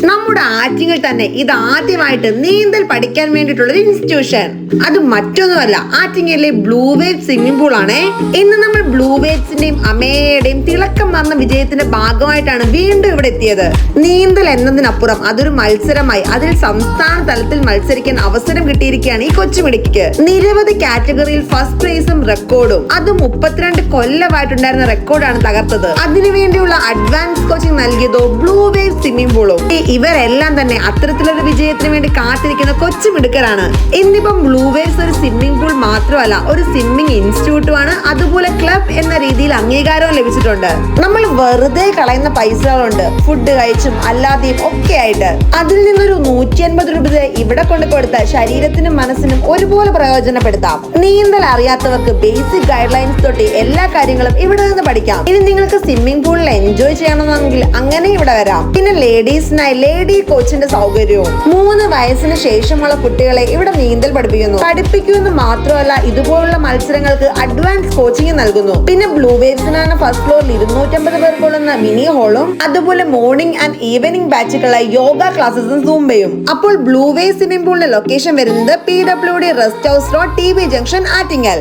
നമ്മുടെ ആറ്റിങ്ങിൽ തന്നെ ഇത് ആദ്യമായിട്ട് നീന്തൽ പഠിക്കാൻ വേണ്ടിയിട്ടുള്ള ഒരു ഇൻസ്റ്റിറ്റ്യൂഷൻ. അത് മറ്റൊന്നുമല്ല, ആറ്റിങ്ങലിലെ ബ്ലൂ വേവ് സ്വിമ്മിംഗ് പൂൾ ആണ്. ഇന്ന് നമ്മൾ ബ്ലൂ വേവ്സിന്റെയും അമേയുടെയും തിളക്കം വന്ന വിജയത്തിന്റെ ഭാഗമായിട്ടാണ് വീണ്ടും ഇവിടെ എത്തിയത്. നീന്തൽ എന്നതിനപ്പുറം അതൊരു മത്സരമായി അതിൽ സംസ്ഥാന തലത്തിൽ മത്സരിക്കാൻ അവസരം കിട്ടിയിരിക്കുകയാണ് ഈ കൊച്ചുമിടിക്ക്. നിരവധി കാറ്റഗറിയിൽ ഫസ്റ്റ് പ്രൈസും റെക്കോർഡും, അത് 32 കൊല്ലമായിട്ടുണ്ടായിരുന്ന റെക്കോർഡാണ് തകർത്തത്. അതിനുവേണ്ടിയുള്ള അഡ്വാൻസ് കോച്ചിങ് നൽകിയതോ ബ്ലൂ വേവ് സ്വിമ്മിംഗ് പൂളും. ഇവരെല്ലാം തന്നെ അത്തരത്തിലൊരു വിജയത്തിന് വേണ്ടി കാത്തിരിക്കുന്ന കൊച്ചുമിടുക്കരാണ്. ഇന്നിപ്പം ബ്ലൂ വേവ്സ് ഒരു സ്വിമ്മിംഗ് പൂൾ മാത്രമല്ല, ഒരു സ്വിമ്മിംഗ് ഇൻസ്റ്റിറ്റ്യൂട്ടും ആണ്. അതുപോലെ ക്ലബ് എന്ന രീതിയിൽ അംഗീകാരവും ലഭിച്ചിട്ടുണ്ട്. നമ്മൾ വെറുതെ കളയുന്ന പൈസകളുണ്ട്, ഫുഡ് കഴിച്ചും അല്ലാതെയും ഒക്കെ ആയിട്ട്. അതിൽ നിന്നൊരു 150 രൂപ ഇവിടെ കൊണ്ട് കൊടുത്താൽ ശരീരത്തിനും മനസ്സിനും ഒരുപോലെ പ്രയോജനപ്പെടുത്താം. നീന്തൽ അറിയാത്തവർക്ക് ബേസിക് ഗൈഡ് ലൈൻസ് തൊട്ട് എല്ലാ കാര്യങ്ങളും ഇവിടെ നിന്ന് പഠിക്കാം. ഇനി നിങ്ങൾക്ക് സ്വിമ്മിംഗ് പൂളിൽ എൻജോയ് ചെയ്യണമെന്നെങ്കിൽ അങ്ങനെ ഇവിടെ വരാം. പിന്നെ ലേഡീസിനായി ലേഡി കോച്ചിന്റെ സൗകര്യവും. 3 വയസ്സിന് ശേഷമുള്ള കുട്ടികളെ ഇവിടെ നീന്തൽ പഠിപ്പിക്കുമെന്ന് മാത്രമല്ല, ഇതുപോലുള്ള മത്സരങ്ങൾക്ക് അഡ്വാൻസ് കോച്ചിങ് നൽകുന്നു. പിന്നെ ബ്ലൂ വേവ്സിനാണ് ഫസ്റ്റ് ഫ്ലോറിൽ 250 പേർ കൊള്ളുന്ന മിനി ഹോളും, അതുപോലെ മോർണിംഗ് ആൻഡ് ഈവനിംഗ് ബാച്ചുകളായി യോഗ ക്ലാസ്സസും സൂംബയും. അപ്പോൾ ബ്ലൂ വേവ് സ്വിമ്മിംഗ് പൂളിന്റെ ലൊക്കേഷൻ വരുന്നത് PWD rest house road, TB junction, Attingal.